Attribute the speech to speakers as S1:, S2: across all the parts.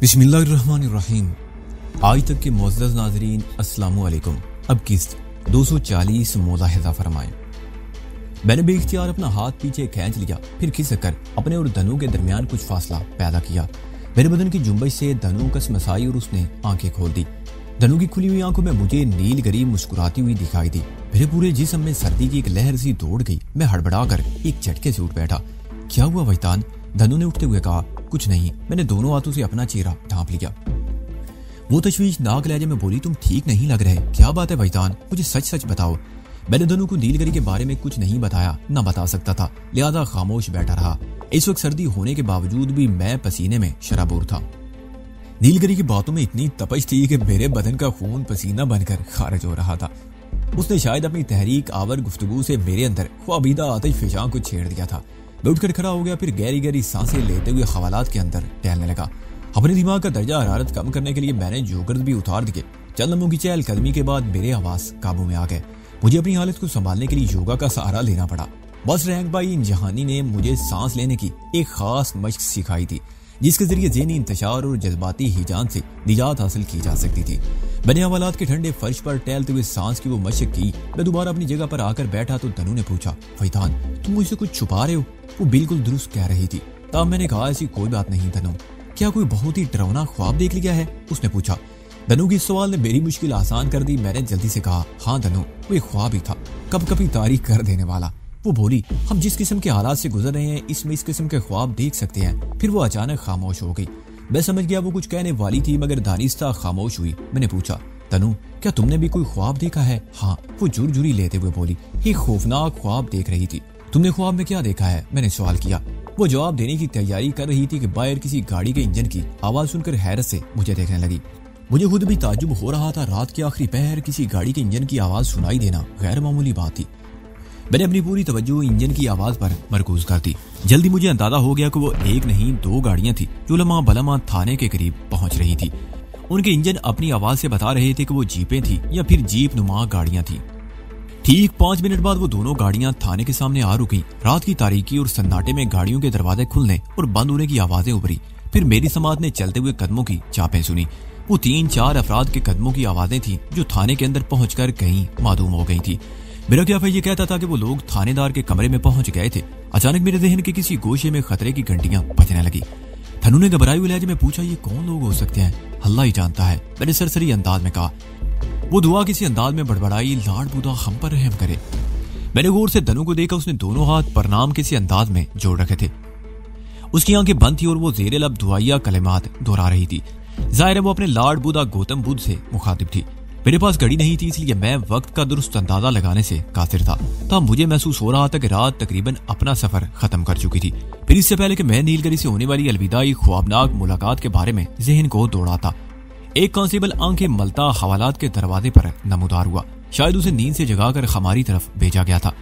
S1: बिस्मिल्लाहिर्रहमानिर्रहीम। आज तक के मुअज़्ज़ज़ नाज़रीन अस्सलामु अलैकुम। अब किस्त 240 मुलाहिज़ा फरमाएं। मैंने बेइख्तियार अपना हाथ पीछे खींच लिया, फिर खिसक कर अपने और धनु के दरमियान कुछ फासला पैदा किया। मेरे बदन की जुम्बश से धनु कसमसाई और उसने आंखें खोल दी। धनु की खुली हुई आंखों में मुझे नील गरी मुस्कुराती हुई दिखाई दी। मेरे पूरे जिस्म में सर्दी की एक लहर सी दौड़ गई। मैं हड़बड़ा कर एक झटके से उठ बैठा। क्या हुआ वैतान? धनु ने उठते हुए कहा। कुछ नहीं। मैंने दोनों हाथों से अपना चेहरा ढांप लिया। वो तशवीशनाक लहजे में बोली, तुम ठीक नहीं लग रहे। क्या बात है वैतान? मुझे सच सच बताओ। मैंने धनु को नीलगिरी के बारे में कुछ नहीं बताया, ना बता सकता था, लिहाजा खामोश बैठा रहा। इस वक्त सर्दी होने के बावजूद भी मैं पसीने में शराबोर था। नीलगिरी की बातों में इतनी तपश थी कि मेरे बदन का खून पसीना बनकर खारिज हो रहा था। उसने शायद अपनी तहरीक आवर गुफ्तगू से मेरे अंदर ख्वाबीदा आतिश फिजां को छेड़ दिया था। मैं उठकर खड़ा हो गया, फिर गहरी गहरी सांसें लेते हुए खवालात के अंदर टहलने लगा। अपने दिमाग का दर्जा हरारत कम करने के लिए मैंने जोगर्द भी उतार दिए। चंद लम्हों की चहलकदमी के बाद मेरे आवाज काबू में आ गए। मुझे अपनी हालत को संभालने के लिए योगा का सहारा लेना पड़ा। बस रैंक भाई इन जहानी ने मुझे सांस लेने की एक खास मशक सिखाई थी, जिसके जरिए ज़हनी इंतशार और जज्बाती हिजान से निजात हासिल की जा सकती थी। मैंने हवालात के ठंडे फर्श पर टहलते हुए सांस की वो मशक की। मैं दोबारा अपनी जगह पर आकर बैठा तो धनु ने पूछा, फैतान तुम मुझसे कुछ छुपा रहे हो? वो बिल्कुल दुरुस्त कह रही थी। तब मैंने कहा, ऐसी कोई बात नहीं धनु। क्या कोई बहुत ही डरावना ख्वाब देख लिया है? उसने पूछा। धनु के इस सवाल ने मेरी मुश्किल आसान कर दी। मैंने जल्दी से कहा, हाँ धनु, वो एक ख्वाब ही था, कब कभी तारीख कर देने वाला। वो बोली, हम जिस किस्म के हालात से गुजर रहे हैं इसमें इस किस्म के ख्वाब देख सकते हैं। फिर वो अचानक खामोश हो गई। मैं समझ गया वो कुछ कहने वाली थी, मगर दानिस्ता खामोश हुई। मैंने पूछा, तनु क्या तुमने भी कोई ख्वाब देखा है? हाँ, वो झुरझुरी लेते हुए बोली, एक खौफनाक ख्वाब देख रही थी। तुमने ख्वाब में क्या देखा है? मैंने सवाल किया। वो जवाब देने की तैयारी कर रही थी कि बाहर किसी गाड़ी के इंजन की आवाज सुनकर हैरत से मुझे देखने लगी। मुझे खुद भी ताज्जुब हो रहा था। रात के आखिरी पहर किसी गाड़ी के इंजन की आवाज सुनाई देना गैर मामूली बात थी। मैंने अपनी पूरी तवज्जो इंजन की आवाज पर मरकूज कर दी। जल्दी मुझे अंदाजा हो गया कि वो एक नहीं दो गाड़ियां थी जो लम्हा बलमा थाने के करीब पहुंच रही थी। उनके इंजन अपनी आवाज से बता रहे थे कि वो जीपें थी या फिर जीप नुमा गाड़ियां थी। ठीक 5 मिनट बाद वो दोनों गाड़ियां थाने के सामने आ रुकी। रात की तारीकी और सन्नाटे में गाड़ियों के दरवाजे खुलने और बंद होने की आवाजें उभरी। फिर मेरी समात ने चलते हुए कदमों की चापें सुनी। वो 3-4 अफराद के कदमों की आवाजें थी जो थाने के अंदर पहुंचकर कहीं मालूम हो गई थी। मेरा क्या ये कहता था कि वो लोग थानेदार के कमरे में पहुंच गए थे। अचानक मेरे जहन के किसी गोशे में खतरे की घंटियां बजने लगी। धनु ने घबराए हुए लहजे में पूछा, ये कौन लोग हो सकते हैं? अल्लाह ही जानता है, मैंने सरसरी अंदाज में कहा। वो दुआ किसी अंदाज में बड़बड़ाई, लाड बुदा हम पर रहम करे। मैंने गौर से धनु को देखा। उसने दोनों हाथ प्रणाम किसी अंदाज में जोड़ रखे थे। उसकी आंखें बंद थी और वो ज़ेरे लब दुआया कलिमात दोहरा रही थी। जाहिर है वो अपने लाड बुदा गौतम बुद्ध से मुखातिब थी। मेरे पास घड़ी नहीं थी, इसलिए मैं वक्त का दुरुस्त अंदाजा लगाने से कासिर था। तब मुझे महसूस हो रहा था कि रात तकरीबन अपना सफर खत्म कर चुकी थी। फिर इससे पहले कि मैं नीलगिरी से होने वाली अलविदाई ख्वाबनाक मुलाकात के बारे में जहन को दौड़ा था, एक कांस्टेबल आंखें मलता हवालात के दरवाजे पर नमूदार हुआ। शायद उसे नींद से जगाकर हमारी तरफ भेजा गया था।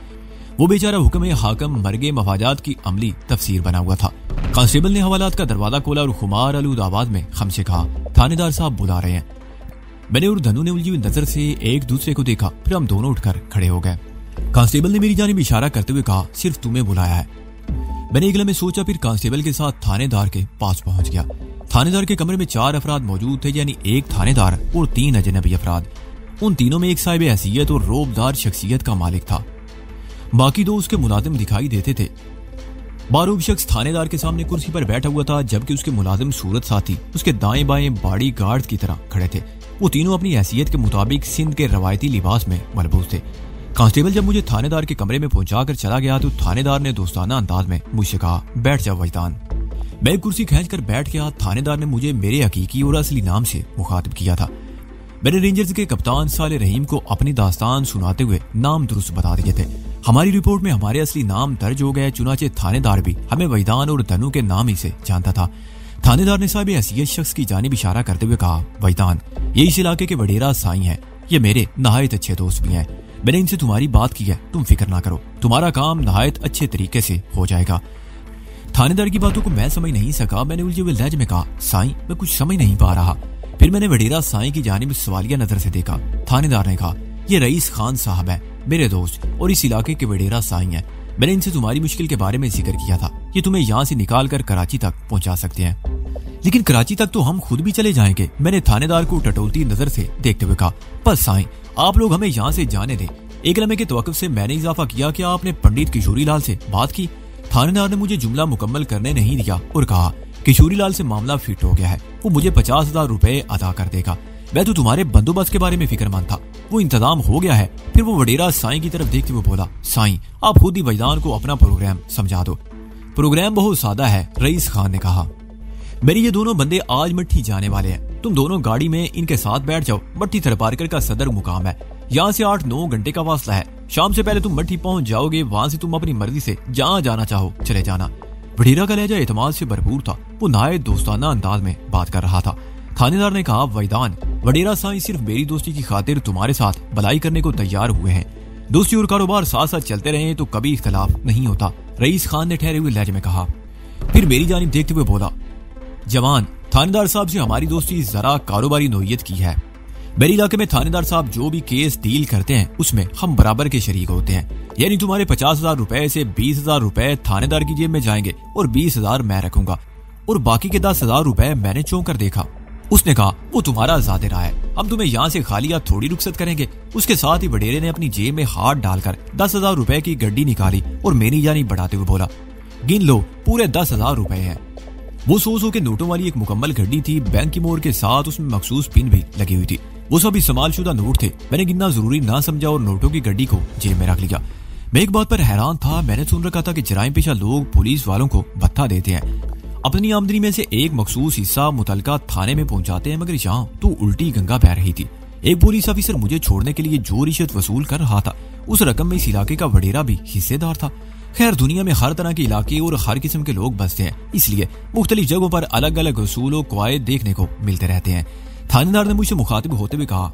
S1: वो बेचारा हुक्म हाकम मरगे मफाजात की अमली तफसीर बना हुआ था। कांस्टेबल ने हवालात का दरवाजा खोला और खुमार आलूद आवाज में हमसे कहा, थानेदार साहब बुला रहे हैं। मैंने और धनु ने उलझी हुई नजर से एक दूसरे को देखा। फिर हम दोनों उठकर खड़े हो गए। कांस्टेबल ने मेरी जानिब इशारा करते हुए कहा, सिर्फ तुम्हें बुलाया है। मैंने एक लम्हे सोचा, फिर कांस्टेबल के साथ थानेदार के पास पहुंच गया। थानेदार के कमरे में 4 अफराद मौजूद थे, यानी एक थानेदार और 3 अजनबी अफराद। उन तीनों में एक साहिब हैसियत और रोबदार शख्सियत का मालिक था, बाकी 2 उसके मुलाजिम दिखाई देते थे। बारूब शख्स थानेदार के सामने कुर्सी पर बैठा हुआ था, जबकि उसके मुलाजिम सूरत साथी उसके दाएं बाएं बॉडी गार्ड की तरह खड़े थे। वो तीनों अपनी हैसियत के मुताबिक सिंध के रवायती लिबास में मलबूस थे। कांस्टेबल जब मुझे थानेदार के कमरे में पहुंचाकर चला गया तो थानेदार ने दोस्ताना अंदाज में मुझसे कहा, बैठ जाओ वैतान। मैं कुर्सी खींचकर बैठ गया। थानेदार ने मुझे मेरे हकीकी और असली नाम से मुखातिब किया था। मैंने रेंजर्स के कप्तान साले रहीम को अपनी दास्तान सुनाते हुए नाम दुरुस्त बता दिए थे। हमारी रिपोर्ट में हमारे असली नाम दर्ज हो गए। चुनाचे थानेदार भी हमें वैदान और धनु के नाम ही से जानता था। थानेदार ने साहिब हैसियत शख्स की जानिब इशारा करते हुए कहा, वैदान ये इस इलाके के वडेरा साईं हैं। ये मेरे नहायत अच्छे दोस्त भी हैं। मैंने इनसे तुम्हारी बात की है, तुम फिक्र ना करो, तुम्हारा काम नहायत अच्छे तरीके से हो जाएगा। थानेदार की बातों को मैं समझ नहीं सका। मैंने उलझे हुए लहजे में कहा, साईं मैं कुछ समझ नहीं पा रहा। फिर मैंने वडेरा साईं की जानिब सवालिया नजर से देखा। थानेदार ने कहा, ये रईस खान साहब है, मेरे दोस्त और इस इलाके के वडेरा साईं हैं। मैंने इनसे तुम्हारी मुश्किल के बारे में जिक्र किया था। ये तुम्हें यहाँ से निकाल कर कराची तक पहुंचा सकते हैं, लेकिन कराची तक तो हम खुद भी चले जाएंगे। मैंने थानेदार को टटोलती नजर से देखते हुए कहा, बस साईं आप लोग हमें यहाँ से जाने दें। एक लम्हे के तवक्कुफ से मैंने इजाफा किया, क्या आपने पंडित किशोरी लाल से बात की? थानेदार ने मुझे जुमला मुकम्मल करने नहीं दिया और कहा, किशोरी लाल से मामला फिट हो गया है, वो मुझे 50,000 रुपए अदा कर देगा। मैं तो तुम्हारे बंदोबस्त के बारे में फिक्रमंद था, वो इंतजाम हो गया है। फिर वो वडेरा साईं की तरफ देखते हुए बोला, साईं आप खुद ही वजदान को अपना प्रोग्राम समझा दो। प्रोग्राम बहुत सादा है, रईस खान ने कहा। मेरे ये दोनों बंदे आज मट्ठी जाने वाले हैं, तुम दोनों गाड़ी में इनके साथ बैठ जाओ। मट्ठी थरपारकर का सदर मुकाम है, यहाँ से 8-9 घंटे का फासला है। शाम से पहले तुम मट्ठी पहुंच जाओगे, वहां से तुम अपनी मर्जी से जहाँ जाना चाहो चले जाना। वडेरा का लहजा एतमाद से भरपूर था, वो नहायत दोस्ताना अंदाज में बात कर रहा था। थानेदार ने कहा, वैदान वडेरा साईं सिर्फ मेरी दोस्ती की खातिर तुम्हारे साथ भलाई करने को तैयार हुए हैं। दोस्ती और कारोबार साथ साथ चलते रहे तो कभी इख्तलाफ नहीं होता, रईस खान ने ठहरे हुए लहजे में कहा। फिर मेरी जानिब देखते हुए बोला, जवान थानेदार साहब से हमारी दोस्ती जरा कारोबारी नोयत की है। मेरे इलाके में थानेदार साहब जो भी केस डील करते हैं उसमें हम बराबर के शरीक होते हैं। यानी तुम्हारे 50,000 रुपए से 20,000 रुपए थानेदार की जेब में जाएंगे और 20,000 मैं रखूंगा और बाकी के 10,000 रुपए मैंने चौंक कर देखा। उसने कहा, वो तुम्हारा ज़ाते रहा है, हम तुम्हें यहाँ से खाली हाथ थोड़ी रुखसत करेंगे। उसके साथ ही वडेरे ने अपनी जेब में हाथ डालकर 10,000 रुपए की गड्डी निकाली और मेरी जानिब बढ़ाते हुए बोला, गिन लो पूरे 10,000 रुपए हैं। वो 100 के नोटों वाली एक मुकम्मल गड्डी थी, बैंक की मोहर के साथ उसमें मखसूस पिन भी लगी हुई थी। वो सब इस्तेमाल शुदा नोट थे। मैंने गिनना जरूरी ना समझा और नोटों की गड्डी को जेब में रख लिया। मैं एक बात पर हैरान था, मैंने सुन रखा था कि जराइम पेशा लोग पुलिस वालों को भत्ता देते हैं, अपनी आमदनी में से एक मखसूस हिस्सा मुतलका थाने में पहुंचाते हैं, मगर यहाँ तो उल्टी गंगा बह रही थी। एक पुलिस ऑफिसर मुझे छोड़ने के लिए जो रिश्वत वसूल कर रहा था, उस रकम में इस इलाके का वडेरा भी हिस्सेदार था। खैर दुनिया में हर तरह के इलाके और हर किस्म के लोग बसते हैं, इसलिए मुख्तलिफ जगहों पर अलग अलग उसूल और कवायद देखने को मिलते रहते हैं। थानेदार ने मुझसे मुखातिब होते हुए कहा,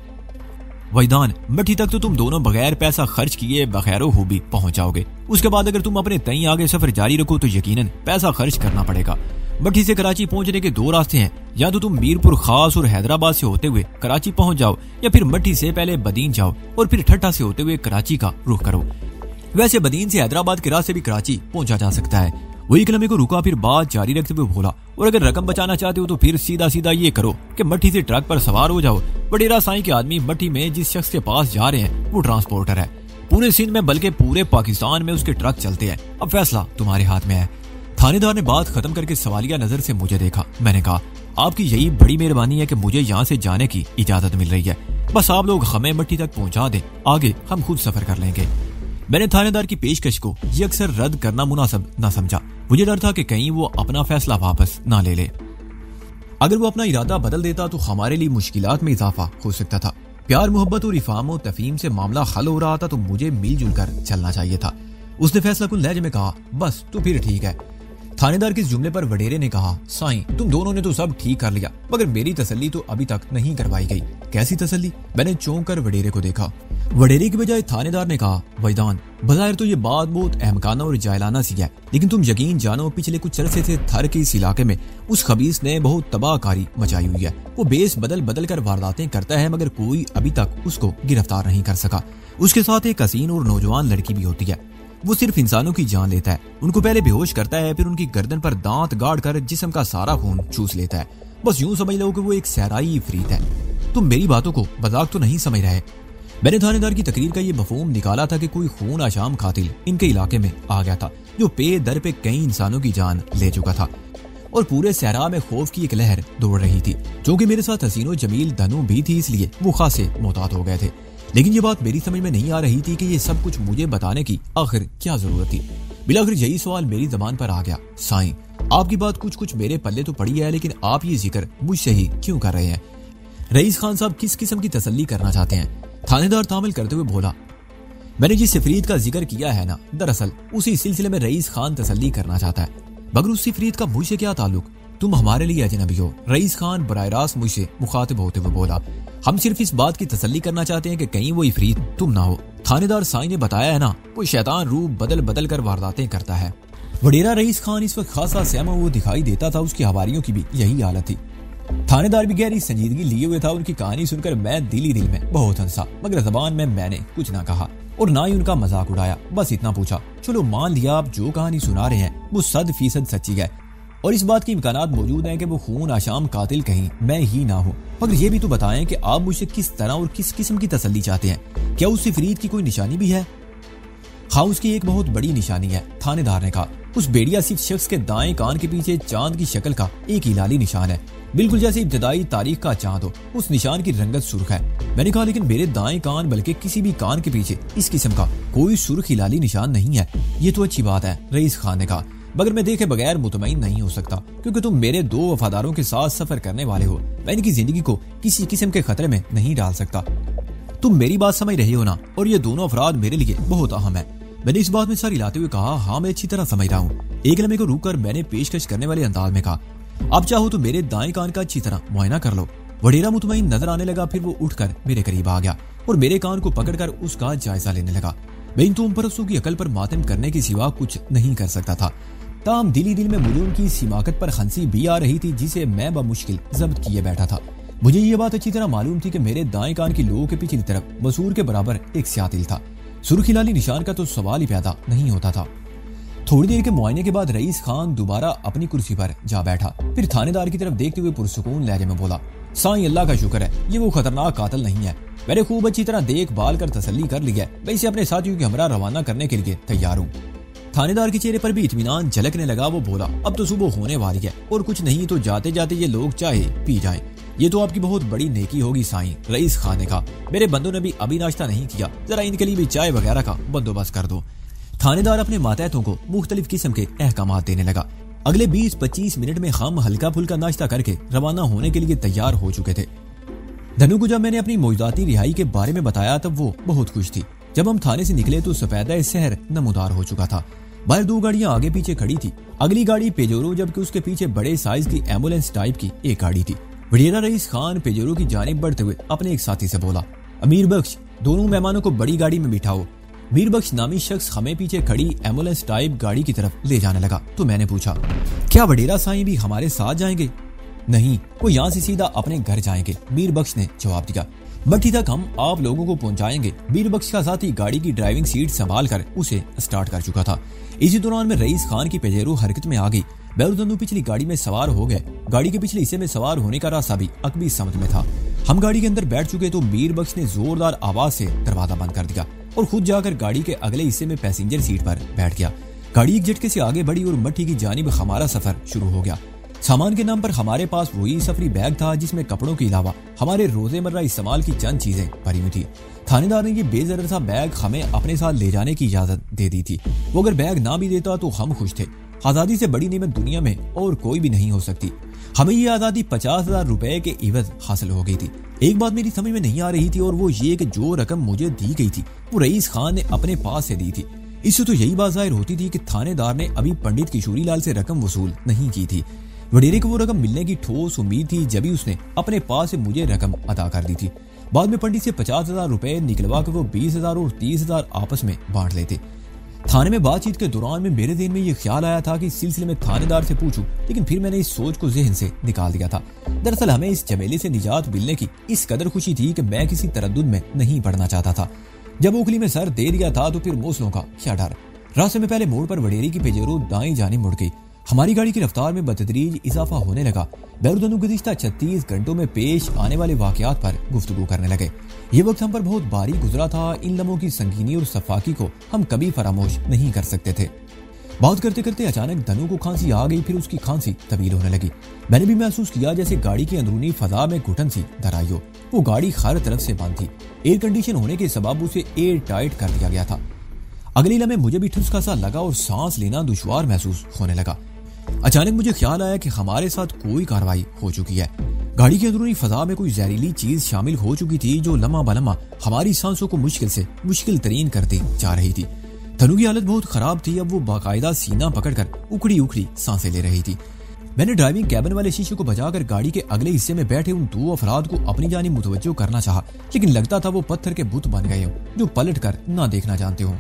S1: वैदान मट्ठी तक तो तुम दोनों बगैर पैसा खर्च किए बखैरो हो भी पहुंच जाओगे। उसके बाद अगर तुम अपने तई आगे सफर जारी रखो तो यकीनन पैसा खर्च करना पड़ेगा। मट्ठी से कराची पहुंचने के 2 रास्ते हैं, या तो तुम मीरपुर खास और हैदराबाद से होते हुए कराची पहुंच जाओ, या फिर मट्ठी से पहले बदीन जाओ और फिर ठट्ठा से होते हुए कराची का रुख करो। वैसे बदीन से हैदराबाद के रास्ते भी कराची पहुंचा जा सकता है। वो एक लम्हे को रुका, फिर बात जारी रखते हुए बोला, और अगर रकम बचाना चाहते हो तो फिर सीधा सीधा ये करो कि मट्ठी से ट्रक पर सवार हो जाओ। वडेरा साईं के आदमी मट्ठी में जिस शख्स के पास जा रहे हैं वो ट्रांसपोर्टर है, पूरे सिंध में बल्कि पूरे पाकिस्तान में उसके ट्रक चलते हैं। अब फैसला तुम्हारे हाथ में है। थानेदार ने बात खत्म करके सवालिया नजर से मुझे देखा। मैंने कहा, आपकी यही बड़ी मेहरबानी है कि मुझे यहाँ से जाने की इजाजत मिल रही है, बस आप लोग हमें मट्ठी तक पहुँचा दें, आगे हम खुद सफर कर लेंगे। मैंने थानेदार की पेशकश को ये अक्सर रद्द करना मुनासिब न समझा। मुझे डर था कि कहीं वो अपना फैसला वापस ना ले ले। अगर वो अपना इरादा बदल देता तो हमारे लिए मुश्किलात में इजाफा हो सकता था। प्यार मोहब्बत और इफाम और तफहीम से मामला हल हो रहा था तो मुझे मिलजुल कर चलना चाहिए था। उसने फैसला कुल लहजे में कहा, बस तो फिर ठीक है। थानेदार के इस जुमले पर वडेरे ने कहा, साईं तुम दोनों ने तो सब ठीक कर लिया, मगर मेरी तसल्ली तो अभी तक नहीं करवाई गई। कैसी तसल्ली? मैंने चौंक कर वडेरे को देखा। वडेरे की बजाय थानेदार ने कहा, वैदान बज़ाहिर तो ये बात बहुत अहमकाना और जायलाना सी है, लेकिन तुम यकीन जानो पिछले कुछ अरसे से थर के इस इलाके में उस खबीस ने बहुत तबाहकारी मचाई हुई है। वो बेस बदल बदल कर वारदातें करता है, मगर कोई अभी तक उसको गिरफ्तार नहीं कर सका। उसके साथ एक हसीन और नौजवान लड़की भी होती है। वो सिर्फ इंसानों की जान लेता है, उनको पहले बेहोश करता है, फिर उनकी गर्दन पर दांत गाड़ कर जिस्म का सारा खून चूस लेता है। बस यूं समझ लो कि वो एक सहराई इफरीत है। तुम मेरी बातों को मजाक तो नहीं समझ रहे। मैंने थानेदार की तकरीर का ये मफहूम निकाला था कि कोई खून आशाम कातिल इनके इलाके में आ गया था, जो पे दर पे कई इंसानों की जान ले चुका था और पूरे सहरा में खौफ की एक लहर दौड़ रही थी। जो कि मेरे साथ हसीनो जमील धनु भी थी, इसलिए वो खासे मोहतात हो गए थे। लेकिन ये बात मेरी समझ में नहीं आ रही थी कि ये सब कुछ मुझे बताने की आखिर क्या जरूरत थी। बिलाखिर यही सवाल मेरी जबान पर आ गया, साईं आपकी बात कुछ कुछ मेरे पल्ले तो पड़ी है, लेकिन आप ये जिक्र मुझसे ही क्यों कर रहे हैं? रईस खान साहब किस किस्म की तसल्ली करना चाहते हैं? थानेदार तामिल करते हुए बोला, मैंने जिस इफरीत का जिक्र किया है ना, दरअसल उसी सिलसिले में रईस खान तसल्ली करना चाहता है, मगर उस इफरीत का मुझसे क्या ताल्लुक? तुम हमारे लिए अजनबी हो। रईस खान बराह रास्त मुझसे मुखातिब होते हुए बोला, हम सिर्फ इस बात की तसल्ली करना चाहते हैं कि कहीं वो इफरीत तुम ना हो। थानेदार साईं ने बताया है ना, वो शैतान रूप बदल बदल कर वारदातें करता है। वडेरा रईस खान इस वक्त खासा सहमा हुआ दिखाई देता था, उसकी हवारियों की भी यही हालत थी। थानेदार भी गहरी संजीदगी लिए हुए था। उनकी कहानी सुनकर मैं दिल ही दिल में बहुत हंसा, मगर जबान में मैंने कुछ ना कहा और ना ही उनका मजाक उड़ाया। बस इतना पूछा, चलो मान लिया आप जो कहानी सुना रहे हैं वो 100% सच्ची है, और इस बात के इम्कानात मौजूद हैं कि वो खून आशाम कातिल कहीं मैं ही ना हूँ। मगर ये भी तो बताएं कि आप मुझसे किस तरह और किस किस्म की तसल्ली चाहते हैं? क्या उस इफरीत की कोई निशानी भी है? हाँ, उसकी एक बहुत बड़ी निशानी है, थानेदार ने कहा। उस बेड़िया सिर्फ शख्स के दाएं कान के पीछे चांद की शक्ल का एक हिलाली निशान है, बिल्कुल जैसे इब्तदाई तारीख का चांद हो। उस निशान की रंगत सुर्ख है। मैंने कहा लेकिन मेरे दाएं कान बल्कि किसी भी कान के पीछे इस किस्म का कोई सुर्ख हिलाली निशान नहीं है। ये तो अच्छी बात है, रईस खान ने कहा, मगर मैं देखे बगैर मुतमईन नहीं हो सकता, क्योंकि तुम मेरे 2 वफादारों के साथ सफर करने वाले हो। मैं इनकी जिंदगी को किसी किस्म के खतरे में नहीं डाल सकता। तुम मेरी बात समझ रहे हो ना? और ये दोनों अफराद मेरे लिए बहुत अहम है। मैंने इस बात में सर हिलाते हुए कहा, हाँ मैं अच्छी तरह समझ रहा हूँ। एक लम्हे को रुककर मैंने पेशकश करने वाले अंदाज में कहा, अब चाहो तो मेरे दाएं कान का अच्छी तरह मुआयना कर लो। वडेरा मुतमईन नजर आने लगा, फिर वो उठकर मेरे करीब आ गया और मेरे कान को पकड़कर उसका जायजा लेने लगा। मैं इन तुम परस्तों की अकल पर मातम करने के सिवा कुछ नहीं कर सकता था। ताम दिली दिल में मुझे उनकी सिमाकत पर हंसी भी आ रही थी, जिसे मैं बमुश्किल जब्त किए बैठा था। मुझे ये बात अच्छी तरह मालूम थी कि मेरे दाएं कान की लोगों के पिछली तरफ मसूर के बराबर एक स्यातिल था। सुर्ख हिलाली निशान का तो सवाल ही पैदा नहीं होता था। थोड़ी देर के मुआयने के बाद रईस खान दोबारा अपनी कुर्सी पर जा बैठा, फिर थानेदार की तरफ देखते हुए पुरसुकून लहजे में बोला, साईं अल्लाह का शुक्र है, ये वो खतरनाक कातिल नहीं है। मैंने खूब अच्छी तरह देखभाल कर तसल्ली कर ली है। मैं इसे अपने साथियों के हमरा रवाना करने के लिए तैयार हूँ। थानेदार के चेहरे पर भी इत्मीनान झलकने लगा। वो बोला, अब तो सुबह होने वाली है और कुछ नहीं तो जाते जाते ये लोग चाहे पी जाएं। ये तो आपकी बहुत बड़ी नेकी होगी साईं, रईस खान ने कहा। मेरे बंदों ने भी अभी नाश्ता नहीं किया, जरा इनके लिए भी चाय वगैरह का बंदोबस्त कर दो। थानेदार अपने मातहतों को मुख्तलिफ किस्म के अहकामात देने लगा। अगले 20-25 मिनट में हम हल्का फुल्का नाश्ता करके रवाना होने के लिए तैयार हो चुके थे। धनु को जब मैंने अपनी मौजूदाती रिहाई के बारे में बताया तब वो बहुत खुश थी। जब हम थाने से निकले तो सफेदा शहर नमूदार हो चुका था। बाहर 2 गाड़ियां आगे पीछे खड़ी थी। अगली गाड़ी पेजोरो, जबकि उसके पीछे बड़े साइज की एम्बुलेंस टाइप की एक गाड़ी थी। वडेरा रईस खान पेजोरो की जानिब बढ़ते हुए अपने एक साथी से बोला, अमीर बख्श, दोनों मेहमानों को बड़ी गाड़ी में बिठाओ। मीर बख्श नामी शख्स हमें पीछे खड़ी एम्बुलेंस टाइप गाड़ी की तरफ ले जाने लगा। तो मैंने पूछा, क्या वडेरा साईं भी हमारे साथ जाएंगे? नहीं, वो यहाँ से सीधा अपने घर जाएंगे, मीर बख्श ने जवाब दिया। भट्टी तक हम आप लोगों को पहुंचाएंगे। मीर बख्श का साथी गाड़ी की ड्राइविंग सीट संभाल कर उसे स्टार्ट कर चुका था। इसी दौरान में रईस खान की पेजेरो हरकत में आ गई। बैरुदंदू पिछली गाड़ी में सवार हो गए। गाड़ी के पिछले हिस्से में सवार होने का रास्ता भी अकबी समत में था। हम गाड़ी के अंदर बैठ चुके तो मीर बख्श ने जोरदार आवाज से दरवाजा बंद कर दिया और खुद जाकर गाड़ी के अगले हिस्से में पैसेंजर सीट पर बैठ गया। गाड़ी एक झटके से आगे बढ़ी और मट्टी की जानिब हमारा सफर शुरू हो गया। सामान के नाम पर हमारे पास वही सफरी बैग था जिसमें कपड़ों के अलावा हमारे रोजेमर्रा इस्तेमाल की चंद चीजें भरी हुई थी। थानेदार ने ये बेजर सा बैग हमें अपने साथ ले जाने की इजाजत दे दी थी। वो अगर बैग ना भी देता तो हम खुश थे। आजादी से बड़ी नेमत दुनिया में और कोई भी नहीं हो सकती। हमें ये आजादी 50,000 रुपए के इवज हासिल हो गई थी। एक बात मेरी समझ में नहीं आ रही थी और वो ये कि जो रकम मुझे दी गई थी वो रईस खान ने अपने पास से दी थी। इससे तो यही बात जाहिर होती थी कि थानेदार ने अभी पंडित किशोरी लाल से रकम वसूल नहीं की थी। वडेरे को वो रकम मिलने की ठोस उम्मीद थी, जब ही उसने अपने पास से मुझे रकम अदा कर दी थी। बाद में पंडित से 50,000 रुपए निकलवा कर वो 20,000 और 30,000 आपस में बांट लेते। थाने में बातचीत के दौरान में मेरे दिल में ये ख्याल आया था कि इस सिलसिले में थानेदार से पूछूं, लेकिन फिर मैंने इस सोच को जहन से निकाल दिया था। दरअसल हमें इस झमेले से निजात मिलने की इस कदर खुशी थी कि मैं किसी तरद्दुद में नहीं पड़ना चाहता था। जब ओखली में सर दे दिया था तो फिर मौसलों का क्या डर। रास्ते में पहले मोड़ पर वडेरी की पेजेरो दाएं जानिब मुड़ गई। हमारी गाड़ी की रफ्तार में बतदरीज इजाफा होने लगा। बैरुदंदू गुज़िश्ता 36 घंटों में पेश आने वाले वाकयात पर गुफ्तगू करने लगे। ये वक्त हम पर बहुत भारी गुजरा था। इन लम्हों की संगीनी और सफाकी को हम कभी फरामोश नहीं कर सकते थे। बात करते करते अचानक धनु को खांसी आ गई, फिर उसकी खांसी तवील होने लगी। मैंने भी महसूस किया जैसे गाड़ी की अंदरूनी फजा में घुटन सी धर आई हो। वो गाड़ी हर तरफ से बंद थी। एयर कंडीशन होने के सबब उसे एयर टाइट कर दिया गया था। अगली लम्हे मुझे भी ठुसका सा लगा और सांस लेना दुश्वार महसूस होने लगा। अचानक मुझे ख्याल आया कि हमारे साथ कोई कार्रवाई हो चुकी है। गाड़ी की अंदरूनी फजा में कोई जहरीली चीज शामिल हो चुकी थी जो लम्हा बलम्हा हमारी सांसों को मुश्किल से मुश्किल तरीन करती जा रही थी। धनु की हालत बहुत खराब थी। अब वो बाकायदा सीना पकड़कर उखड़ी उखड़ी सांसें ले रही थी। मैंने ड्राइविंग कैबिन वाले शीशे को बजाकर गाड़ी के अगले हिस्से में बैठे उन 2 अफराद को अपनी जानिब मुतवज्जो करना चाहा, लेकिन लगता था वो पत्थर के बुत बन गए हो जो पलट कर ना देखना जानते हो।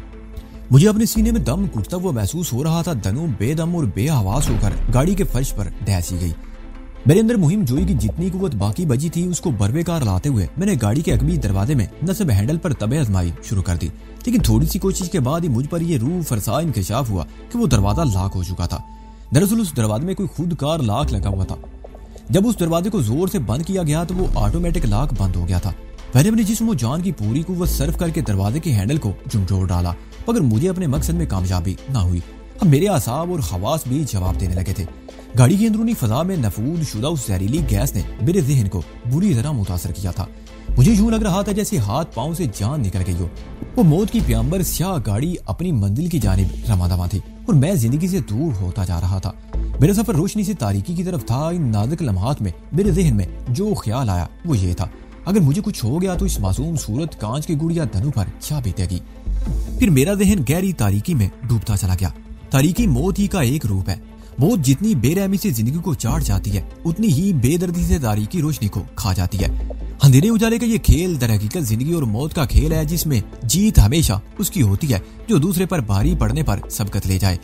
S1: मुझे अपने सीने में दम घुटता हुआ महसूस हो रहा था। धनु बेदम और बेआवाज होकर गाड़ी के फर्श पर डैसी गई। मेरे अंदर मुहिम जोई की जितनी कुव्वत बाकी बची थी उसको बरबेकार लाते हुए मैंने गाड़ी के अगबी दरवाजे में नस्ब हैंडल पर तबे आजमाई शुरू कर दी। लेकिन थोड़ी सी कोशिश के बाद ही मुझ पर यह रूह फरसा इंकशाफ हुआ कि वो दरवाजा लॉक हो चुका था। दरअसल उस दरवाजे में कोई खुदकार लॉक लगा हुआ था। जब उस दरवाजे को जोर से बंद किया गया तो वो ऑटोमेटिक लॉक बंद हो गया था। मैंने अपने जिस्म और जान की पूरी कुव्वत सर्फ करके दरवाजे के हैंडल को झुंझोड़ डाला, मगर मुझे अपने मकसद में कामयाबी ना हुई। अब मेरे आसाब और हवास भी जवाब देने लगे थे। गाड़ी की अंदरूनी फजा में नफूद शुदा उस जहरीली गैस ने मेरे जहन को बुरी तरह मुतासर किया था। मुझे यूं लग रहा था जैसे हाथ पांव से जान निकल गई हो। वो मौत की प्याम्बर स्याह गाड़ी अपनी मंजिल की जानिब रवाना थी और मैं जिंदगी से दूर होता जा रहा था। मेरा सफर रोशनी से तारीकी की तरफ था। इन नाजुक लम्हात में मेरे जहन में जो ख्याल आया वो ये था, अगर मुझे कुछ हो गया तो इस मासूम सूरत कांच की गुड़िया धनु पर क्या बीतेगी। फिर मेरा जहन गहरी तारीकी में डूबता चला गया। तारीकी मौत ही का एक रूप है। मौत जितनी बेरहमी से जिंदगी को चाट जाती है, उतनी ही बेदर्दी से तारीकी रोशनी को खा जाती है। अंधेरे उजाले का ये खेल दर हकीकत जिंदगी और मौत का खेल है, जिसमें जीत हमेशा उसकी होती है जो दूसरे पर भारी पड़ने पर सबकत ले जाए।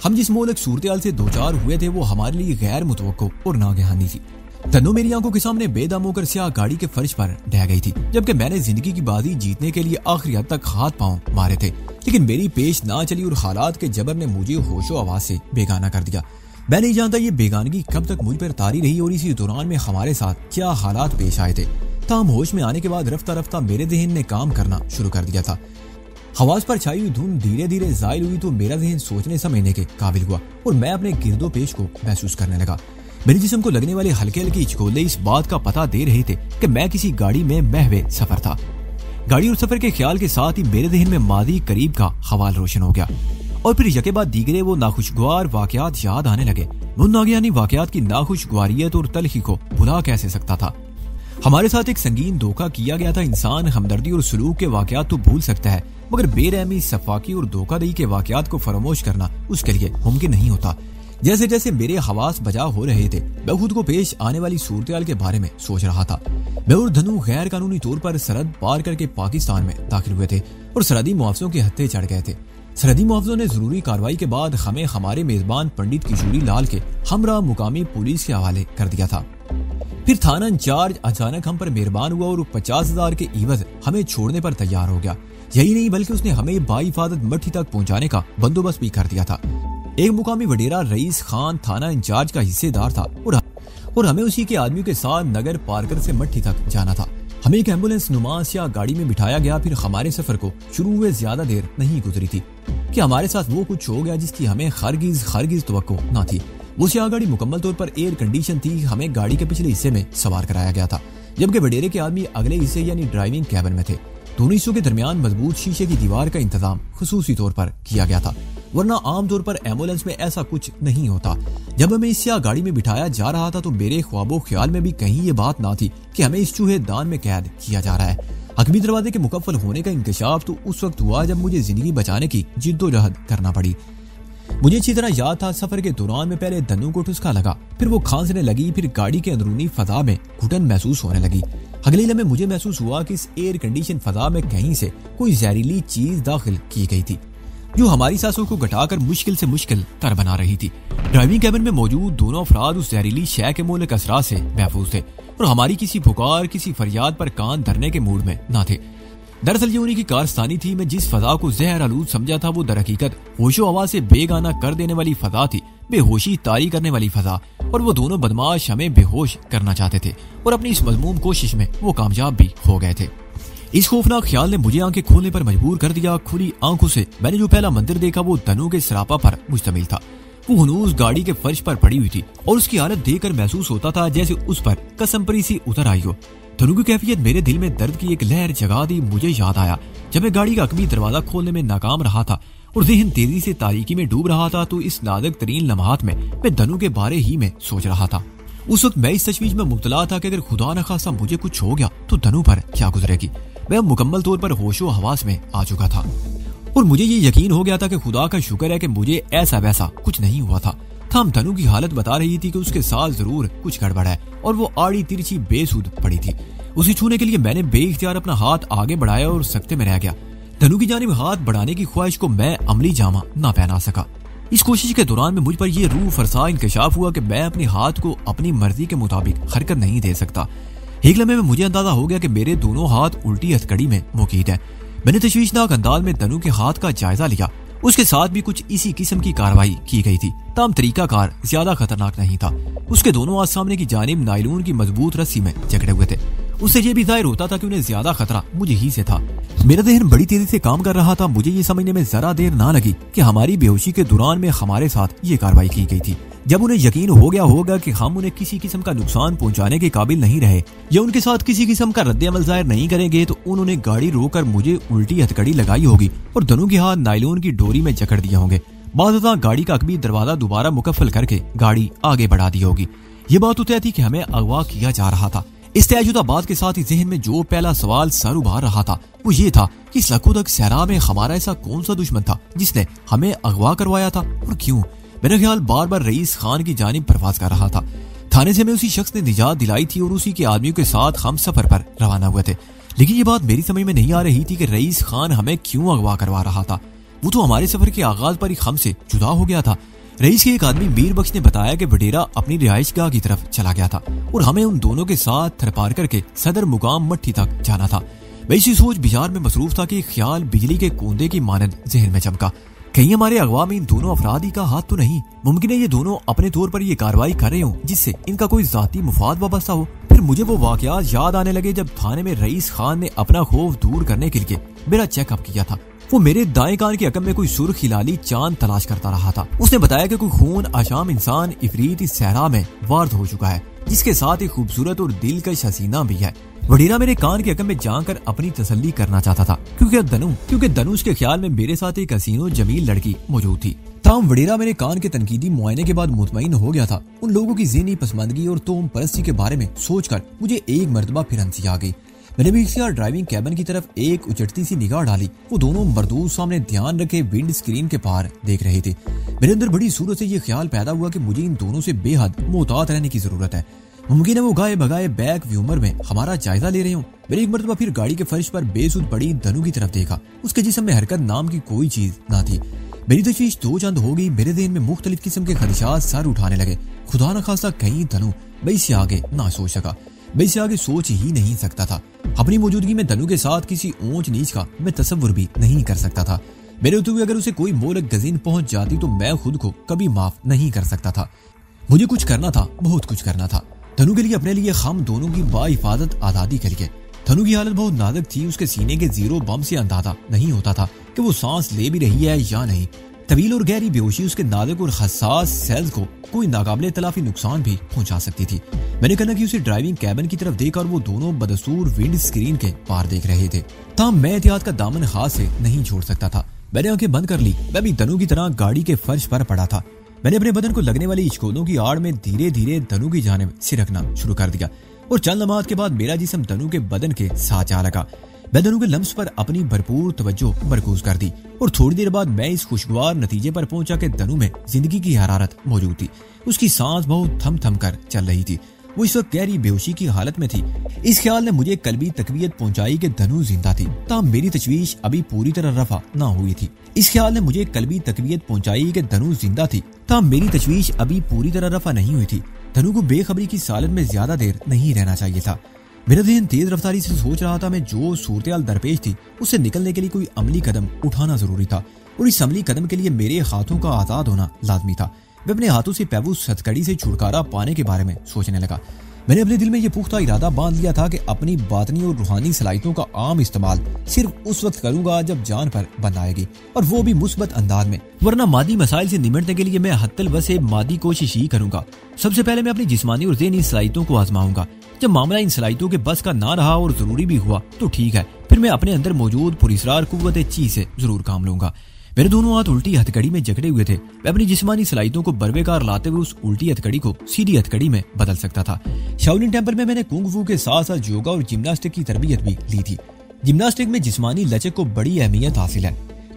S1: हम जिस मोलक सूरत से दो चार हुए थे वो हमारे लिए गैर मुतवक्को और नागहानी थी। तन्नो मेरी आंखों के सामने बेदम होकर स्याह गाड़ी के फर्श पर ढह गई थी, जबकि मैंने जिंदगी की बाजी जीतने के लिए आखिरी हद तक हाथ पांव मारे थे, लेकिन मेरी पेश ना चली और हालात के जबर ने मुझे होशो आवाज से बेगाना कर दिया। मैं नहीं जानता ये बेगानगी कब तक मुझ पर तारी रही और इसी दौरान में हमारे साथ क्या हालात पेश आए थे। ताम होश में आने के बाद रफ्ता रफ्ता मेरे जहन ने काम करना शुरू कर दिया था। हवास पर छाई हुई धुंध धीरे धीरे जाहिल हुई तो मेरा जहन सोचने समझने के काबिल हुआ और मैं अपने गिरदो पेश को महसूस करने लगा। मेरे जिस्म को लगने वाले हल्के हल्के हिचकोले इस बात का पता दे रहे थे कि मैं किसी गाड़ी में महवे सफर था। गाड़ी और सफर के ख्याल के साथ ही मेरे जहन में मादी करीब का हवाल रोशन हो गया और फिर यके बाद दीगरे वो नाखुशगवार वाकयात याद आने लगे। उन नागियानी वाकयात की नाखुशगवारियत और तलखी को भुला कैसे सकता था। हमारे साथ एक संगीन धोखा किया गया था। इंसान हमदर्दी और सलूक के वाकयात तो भूल सकता है, मगर बेरहमी, सफाकी और धोखाधड़ी के वाकयात को फरामोश करना उसके लिए मुमकिन नहीं होता। जैसे जैसे मेरे हवास बजा हो रहे थे, मैं खुद को पेश आने वाली सूरत के बारे में सोच रहा था। मैं और धनु गैर कानूनी तौर पर सरहद पार करके पाकिस्तान में दाखिल हुए थे और सरहदी मुआवजों के हत्थे चढ़ गए थे। सरहदी मुआवजों ने जरूरी कार्रवाई के बाद हमें हमारे मेजबान पंडित किशोरी लाल के हमरा मुकामी पुलिस के हवाले कर दिया था। फिर थाना इंचार्ज अचानक हम पर मेहरबान हुआ और 50,000 के इवज हमें छोड़ने पर तैयार हो गया। यही नहीं बल्कि उसने हमें बाहिफाजत मट्ठी तक पहुंचाने का बंदोबस्त भी कर दिया था। एक मुकामी वडेरा रईस खान थाना इंचार्ज का हिस्सेदार था और हमें उसी के आदमियों के साथ नगर पार कर से मट्ठी तक जाना था। हमें एक एम्बुलेंस नुमास या गाड़ी में बिठाया गया। फिर हमारे सफर को शुरू हुए ज्यादा देर नहीं गुजरी थी कि हमारे साथ वो कुछ हो गया जिसकी हमें खरगिज तवक्को न थी। वो स्याह गाड़ी मुकम्मल तौर पर एयर कंडीशन थी। हमें गाड़ी के पिछले हिस्से में सवार कराया गया था, जबकि वडेरे के आदमी अगले हिस्से यानी ड्राइविंग कैबिन में थे। दोनों हिस्सों के दरमियान मजबूत शीशे की दीवार का इंतजाम खुसूसी तौर पर किया गया था, वरना आमतौर पर एम्बुलेंस में ऐसा कुछ नहीं होता। जब हमें इस स्याह गाड़ी में बिठाया जा रहा था तो मेरे ख्वाबो ख्याल में भी कहीं ये बात ना थी कि हमें इस चूहे दान में कैद किया जा रहा है। अकबी दरवाजे के मुकफ्फल होने का इंकशाफ तो उस वक्त हुआ जब मुझे जिंदगी बचाने की जिद्दोजहद करना पड़ी। मुझे अच्छी तरह याद था, सफर के दौरान में पहले धनु को ठुसका लगा, फिर वो खांसने लगी, फिर गाड़ी के अंदरूनी फजा में घुटन महसूस होने लगी। अगले लम्हे मुझे महसूस हुआ कि इस एयर कंडीशन फजा में कहीं से कोई जहरीली चीज दाखिल की गई थी जो हमारी सांसों को घटाकर मुश्किल से मुश्किल तर बना रही थी। ड्राइविंग कैबिन में मौजूद दोनों अफराद उस जहरीली शय के मोहल्ले असरात से महफूज थे और हमारी किसी पुकार, किसी फरियाद पर कान धरने के मूड में न थे। दरअसल ये उन्हीं की कारस्तानी थी। मैं जिस फजा को जहर आलूद समझा था वो दर हकीकत होशो हवा से बेगाना कर देने वाली फजा थी, बेहोशी तारी करने वाली फजा। और वो दोनों बदमाश हमें बेहोश करना चाहते थे और अपनी इस मजमूम कोशिश में वो कामयाब भी हो गए थे। इस खौफनाक ख्याल ने मुझे आंखें खोलने पर मजबूर कर दिया। खुली आंखों से मैंने जो पहला मंदिर देखा वो धनु के सरापा पर मुश्तमिल था। वो हनूज गाड़ी के फर्श पर पड़ी हुई थी और उसकी हालत देखकर महसूस होता था जैसे उस पर कसमपरी सी उतर आई हो। धनु की कैफियत मेरे दिल में दर्द की एक लहर जगा दी। मुझे याद आया जब मैं गाड़ी का अकबी दरवाजा खोलने में नाकाम रहा था और ज़हन तेजी से तारीकी में डूब रहा था, तो इस नाजुक तरीन लम्हात में मैं धनु के बारे ही में सोच रहा था। उस वक्त मैं इस तशवीश में मुब्तला था कि अगर खुदा न खासा मुझे कुछ हो गया तो धनु पर क्या गुजरेगी। मैं मुकम्मल तौर पर होशो हवास में आ चुका था और मुझे ये यकीन हो गया था कि खुदा का शुक्र है कि मुझे ऐसा वैसा कुछ नहीं हुआ था। हम धनु की हालत बता रही थी कि उसके साथ जरूर कुछ गड़बड़ है और वो आड़ी तिरछी बेसुध पड़ी थी। उसे छूने के लिए मैंने बेइख्तियार अपना हाथ आगे बढ़ाया और सख्ते में रह गया। धनु की जानिब हाथ बढ़ाने की ख्वाहिश को मैं अमली जामा ना पहना सका। इस कोशिश के दौरान में मुझ पर यह रूह फरसा इंकशाफ हुआ कि मैं अपने हाथ को अपनी मर्जी के मुताबिक हरकत नहीं दे सकता। एक लम्हे में मुझे अंदाजा हो गया कि मेरे दोनों हाथ उल्टी हथकड़ी में मुकीद है। मैंने तशवीशनाक अंदाज में धनु के हाथ का जायजा लिया उसके साथ भी कुछ इसी किस्म की कार्रवाई की गई थी। ताम तरीकाकार ज्यादा खतरनाक नहीं था। उसके दोनों हाथ सामने की जानिब नायलॉन की मजबूत रस्सी में जकड़े हुए थे। उससे ये भी जाहिर होता था कि उन्हें ज्यादा खतरा मुझे ही से था। मेरा ज़हन बड़ी तेजी से काम कर रहा था। मुझे ये समझने में जरा देर ना लगी कि हमारी बेहोशी के दौरान में हमारे साथ ये कार्रवाई की गई थी। जब उन्हें यकीन हो गया होगा कि हम उन्हें किसी किस्म का नुकसान पहुंचाने के काबिल नहीं रहे या उनके साथ किसी किस्म का रद्द-ए-अमल जाहिर नहीं करेंगे, तो उन्होंने गाड़ी रोककर मुझे उल्टी हथकड़ी लगाई होगी और दोनों के हाथ नायलॉन की डोरी में जकड़ दिए होंगे। बाद गाड़ी का अकबी दरवाजा दोबारा मुकफ्फल करके गाड़ी आगे बढ़ा दी होगी। ये बात तो तय थी कि हमें अगवा किया जा रहा था। इस तयजुदा बात के साथ ही जहन में जो पहला सवाल सर उभार रहा था वो ये था कि इस लखोदक सहरा में हमारा ऐसा कौन सा दुश्मन था जिसने हमें अगवा करवाया था और क्यों। मेरा ख्याल बार बार रईस खान की जानिब परवाज कर रहा था। थाने से हमें उसी शख्स ने निजात दिलाई थी और उसी के आदमियों के साथ हम सफर पर रवाना हुए थे। लेकिन ये बात मेरी समझ में नहीं आ रही थी कि रईस खान हमें क्यों अगवा करवा रहा था। वो तो हमारे सफर के आगाज पर ही हमसे जुदा हो गया था। रईस के एक आदमी मीर बख्श ने बताया कि वडेरा अपनी रिहाइशगाह की तरफ चला गया था और हमें उन दोनों के साथ थरपार करके सदर मुकाम मट्ठी तक जाना था। मैं इसी सोच बिजार में मसरूफ था कि ख्याल बिजली के कोंदे की मानद जहन में चमका। कहीं हमारे अगवा में इन दोनों अफराद ही का हाथ तो नहीं। मुमकिन है ये दोनों अपने तौर पर ये कार्रवाई कर रहे हो जिससे इनका कोई जाती मुफाद वाबस्ता हो। फिर मुझे वो वाकयात याद आने लगे जब थाने में रईस खान ने अपना खौफ दूर करने के लिए मेरा चेकअप किया था। वो मेरे दाएं कान के अकम में कोई सुर्ख हिलाली चांद तलाश करता रहा था। उसने बताया कि कोई खून आशाम इंसान इफरीत इस सहरा में वार्द हो चुका है जिसके साथ एक खूबसूरत और दिलकश हसीना भी है। वडेरा मेरे कान के अकम में जाकर अपनी तसल्ली करना चाहता था क्योंकि दनुष के ख्याल में मेरे साथ एक हसीनो जमील लड़की मौजूद थी। ताम वडेरा मेरे कान के तनकीदी मुआयने के बाद मुतमईन हो गया था। उन लोगों की ज़हनी पसमानदगी और तोहम परस्ती के बारे में सोचकर मुझे एक मर्तबा फिर हंसी आ गई। मैंने भी ड्राइविंग कैबिन की तरफ एक उचटती सी निगाह डाली। वो दोनों मरदूद सामने ध्यान रखे विंड स्क्रीन के पार देख रहे थे। मेरे अंदर बड़ी सूरत से ये ख्याल पैदा हुआ कि मुझे इन दोनों से बेहद मोहतात रहने की जरूरत है। मुमकिन है वो गाये बगाए बैक व्यूमर में हमारा जायजा ले रहे हो। मैंने एक मरतबा फिर गाड़ी के फर्श पर बेसुध पड़ी धनु की तरफ देखा। उसके जिस्म में हरकत नाम की कोई चीज ना थी। मेरी तशवीश दो चंद हो गई। मेरे ज़हन में मुख्तलिफ किस्म के खदशात सर उठाने लगे। खुदा न खास्ता कहीं धनु मैं इससे आगे ना सोच सका। मैं इससे आगे सोच ही नहीं सकता था। अपनी मौजूदगी में धनु के साथ किसी ऊंच नीच का मैं तसव्वुर भी नहीं कर सकता था। मेरे होते हुए अगर उसे कोई मोलक गजीन पहुंच जाती तो मैं खुद को कभी माफ नहीं कर सकता था। मुझे कुछ करना था, बहुत कुछ करना था। धनु के लिए, अपने लिए, हम दोनों की बाहिफाजत आजादी के लिए। धनु की हालत बहुत नाजुक थी। उसके सीने के जीरो बम से अंदाजा नहीं होता था कि वो सांस ले भी रही है या नहीं। तवील और गहरी बेहोशी उसके नाजुक और हसास सेल्स को कोई नाकाबिले तलाफी नुकसान भी पहुंचा सकती थी। मैंने कहा कि उसे ड्राइविंग कैबिन की तरफ देखा और वो दोनों बदसूर विंड स्क्रीन के पार देख रहे थे। ताम मैं एहतियात का दामन हाथ से नहीं छोड़ सकता था। मैंने आंखें बंद कर ली। मैं भी धनु की तरह गाड़ी के फर्श पर पड़ा था। मैंने अपने बदन को लगने वाली इचकोदों की आड़ में धीरे धीरे धनु की जानिब सिरकना शुरू कर दिया और चंद लम्हात के बाद मेरा जिस्म धनु के बदन के साथ जा लगा। मैं धनु के लम्स पर अपनी भरपूर तवज्जो मरकूज कर दी और थोड़ी देर बाद मैं इस खुशगवार नतीजे पर पहुंचा कि धनु में जिंदगी की हरारत मौजूद थी। उसकी सांस बहुत थम थम कर चल रही थी। वो इस वक्त गहरी बेहोशी की हालत में थी। इस ख्याल ने मुझे कल्बी तकवीयत पहुंचाई कि धनु जिंदा थी। ताहम मेरी तशवीश अभी पूरी तरह रफा ना हुई थी। इस ख्याल ने मुझे कल्बी तकवीयत पहुंचाई कि धनु जिंदा थी। ताहम मेरी तशवीश अभी पूरी तरह रफा नहीं हुई थी। धनु को बेखबरी की सालत में ज्यादा देर नहीं रहना चाहिए था। मेरा ज़हन तेज रफ्तारी से सोच रहा था। मैं जो सूरत दरपेश थी उससे निकलने के लिए कोई अमली कदम उठाना जरूरी था और इस अमली कदम के लिए मेरे हाथों का आजाद होना लाजमी था। मैं अपने हाथों से पैबूस हथकड़ी से छुटकारा पाने के बारे में सोचने लगा। मैंने अपने दिल में यह पुख्ता इरादा बांध लिया था कि अपनी बातनी और रूहानी सलाहियतों का आम इस्तेमाल सिर्फ उस वक्त करूंगा जब जान पर बंद आएगी और वो भी मुस्बत अंदाज में, वरना मादी मसाइल से निमटने के लिए मैं हत्तल वसे मादी कोशिश ही करूंगा। सबसे पहले मैं अपनी जिस्मानी और ज़हनी सलाहियतों को आजमाऊंगा। जब मामला इन सलाहियतों के बस का ना रहा और जरूरी भी हुआ तो ठीक है, फिर मैं अपने अंदर मौजूद पुरिसरार कुव्वत ची से जरूर काम लूंगा। मेरे दोनों हाथ उल्टी हथकड़ी में जकड़े हुए थे। मैं अपनी जिस्मानी सलाहियतों को बरवेकार लाते हुए उस उल्टी हथकड़ी को सीधी हथकड़ी में बदल सकता था। शाओलिन टेंपल में मैंने कुंग फू के साथ साथ योगा और जिम्नास्टिक की तरबियत भी ली थी। जिम्नास्टिक में जिस्मानी लचक को बड़ी अहमियत हासिल है,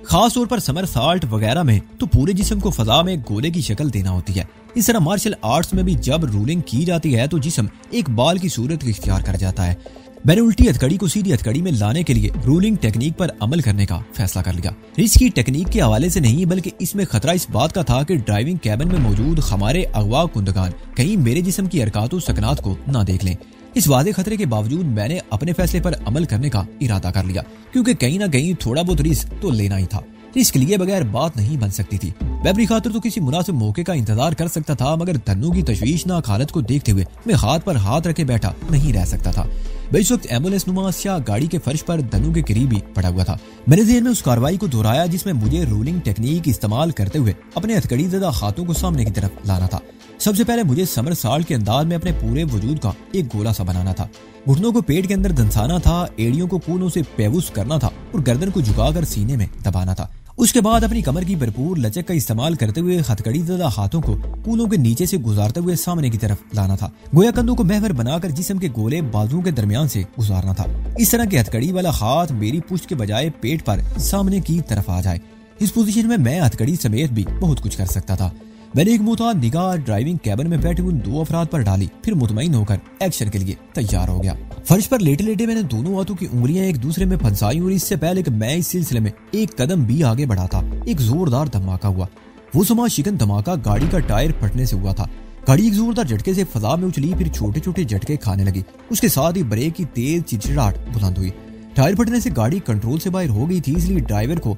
S1: खास तौर पर समर साल्ट वगैरह में तो पूरे जिस्म को फजा में गोले की शक्ल देना होती है। इस तरह मार्शल आर्ट्स में भी जब रूलिंग की जाती है तो जिस्म एक बाल की सूरत इख्तियार कर जाता है। मैंने उल्टी हथकड़ी को सीधी हथकड़ी में लाने के लिए रूलिंग टेक्निक पर अमल करने का फैसला कर लिया। रिस्क की टेक्निक के हवाले से नहीं, बल्कि इसमें खतरा इस बात का था कि ड्राइविंग कैबिन में मौजूद हमारे अगवा कुंदगान कहीं मेरे जिस्म की हरकत और सकनात को न देख लें। इस वादे खतरे के बावजूद मैंने अपने फैसले पर अमल करने का इरादा कर लिया, क्योंकि कहीं ना कहीं थोड़ा बहुत रिस्क तो लेना ही था। रिस्क लिए बगैर बात नहीं बन सकती थी। मैं अपनी खातिर तो किसी मुनासिब मौके का इंतजार कर सकता था, मगर धन्नू की तशवीशनाक हालत को देखते हुए मैं हाथ पर हाथ रखे बैठा नहीं रह सकता था। मैं इस वक्त एम्बुलेंस नुमा स्याह गाड़ी के फर्श पर धन्नू के करीब ही पड़ा हुआ था। मैंने ज़हन में उस कार्रवाई को दोहराया जिसमें मुझे रोलिंग टेक्निक इस्तेमाल करते हुए अपने हथकड़ी ज़दा हाथों को सामने की तरफ लाना था। सबसे पहले मुझे समर साल्ट के अंदाज में अपने पूरे वजूद का एक गोला सा बनाना था। घुटनों को पेट के अंदर धंसाना था, एड़ियों को कूनों से पेवुस करना था और गर्दन को झुकाकर सीने में दबाना था। उसके बाद अपनी कमर की भरपूर लचक का इस्तेमाल करते हुए हथकड़ी ज़दा हाथों को कूलों के नीचे से गुजारते हुए सामने की तरफ लाना था। गोया कंधों को महवर बनाकर जिस्म के गोले बाजुओं के दरमियान से गुजारना था। इस तरह की हथकड़ी वाला हाथ मेरी पुश्त के बजाय पेट पर सामने की तरफ आ जाए। इस पोजीशन में मैं हथकड़ी समेत भी बहुत कुछ कर सकता था। मैंने एक मुताद निगाह ड्राइविंग कैबिन में बैठे उन दो अफराद पर डाली, फिर मुतमईन होकर एक्शन के लिए तैयार हो गया। फर्श पर लेटे लेटे मैंने दोनों हाथों की उंगलियां एक दूसरे में फंसाई और इससे पहले कि मैं इस सिलसिले में एक कदम भी आगे बढ़ा था, एक जोरदार धमाका हुआ। वो समा शिकन धमाका गाड़ी का टायर फटने से हुआ था। गाड़ी एक जोरदार झटके से फजा में उछली, फिर छोटे छोटे झटके खाने लगी। उसके साथ ही ब्रेक की तेज चिड़चिड़ाहट बुलंद हुई। टायर फटने से गाड़ी कंट्रोल से बाहर हो गई थी, इसलिए ड्राइवर को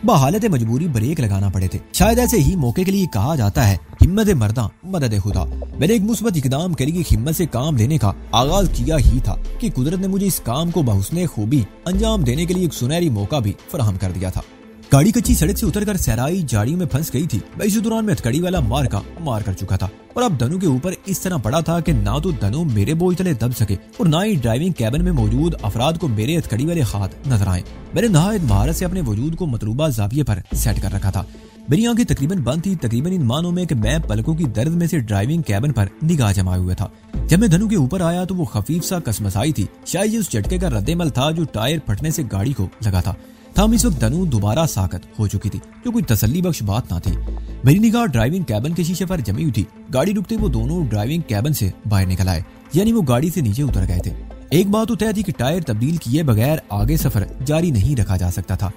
S1: बहालत मजबूरी ब्रेक लगाना पड़े थे। शायद ऐसे ही मौके के लिए कहा जाता है हिम्मत मर्दा मदद खुदा। मैंने एक मुस्बत इकदाम करी हिम्मत से काम लेने का आगाज किया ही था कि कुदरत ने मुझे इस काम को बहुस्ने खूबी अंजाम देने के लिए एक सुनहरी मौका भी फराहम कर दिया था। गाड़ी कच्ची सड़क से उतरकर सहराई झाड़ियों में फंस गई थी। मैं इस दौरान में हथकड़ी वाला मार कर चुका था और अब धनु के ऊपर इस तरह पड़ा था कि ना तो धनु मेरे बोझ तले दब सके और ना ही ड्राइविंग कैबिन में मौजूद अफराद को मेरे हथकड़ी वाले हाथ नजर आए। मैंने नहायत महारत से अपने वजूद को मतलूबा जाविये पर सेट कर रखा था। मेरी आंखें तकरीबन बंद थी, तकरीबन इन मानों में कि मैं पलकों की दर्द में से ड्राइविंग कैबिन पर निगाह जमाए हुए था। जब मैं धनु के ऊपर आया तो वो खफीफ सा कसमसाई थी। शायद ये उस झटके का रद्देमल था जो टायर फटने से गाड़ी को लगा था। इस वक्त धनु दोबारा साकत हो चुकी थी, जो कोई तसल्ली बख्श बात ना थी। मेरी निगाह ड्राइविंग कैबिन के शीशे पर जमी हुई थी। गाड़ी रुकते वो दोनों ड्राइविंग कैबिन से बाहर निकल आए, यानी वो गाड़ी से नीचे उतर गए थे। एक बात तो तय थी कि टायर तब्दील किए बगैर आगे सफर जारी नहीं रखा जा सकता था।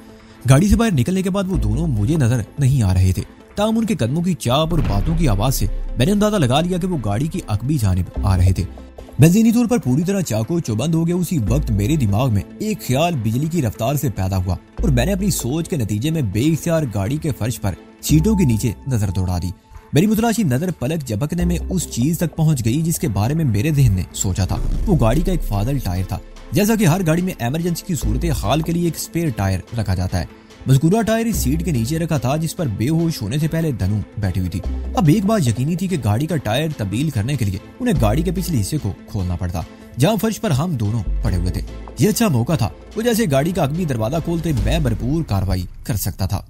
S1: गाड़ी से बाहर निकलने के बाद वो दोनों मुझे नजर नहीं आ रहे थे। ताम उनके कदमों की चाप और बातों की आवाज से मैंने अंदाजा लगा लिया कि वो गाड़ी की अकबी जानिब आ रहे थे। मैं ज़हनी तौर पर पूरी तरह चाको चौबंद हो गया। उसी वक्त मेरे दिमाग में एक ख्याल बिजली की रफ्तार से पैदा हुआ और मैंने अपनी सोच के नतीजे में बेइख्तियार गाड़ी के फर्श पर सीटों के नीचे नजर दौड़ा दी। मेरी मुतलाशी नजर पलक झपकने में उस चीज तक पहुंच गई जिसके बारे में मेरे ज़हन ने सोचा था। वो गाड़ी का एक फादल टायर था। जैसा कि हर गाड़ी में इमरजेंसी की सूरत हाल के लिए एक स्पेयर टायर रखा जाता है। मज़कूरा टायर इस सीट के नीचे रखा था जिस पर बेहोश होने से पहले धनु बैठी हुई थी। अब एक बात यकीनी थी कि गाड़ी का टायर तब्दील करने के लिए उन्हें गाड़ी के पिछले हिस्से को खोलना पड़ता, जहां फर्श पर हम दोनों पड़े हुए थे। यह अच्छा मौका था, वो जैसे गाड़ी का अगली दरवाजा खोलते मैं भरपूर कार्रवाई कर सकता था।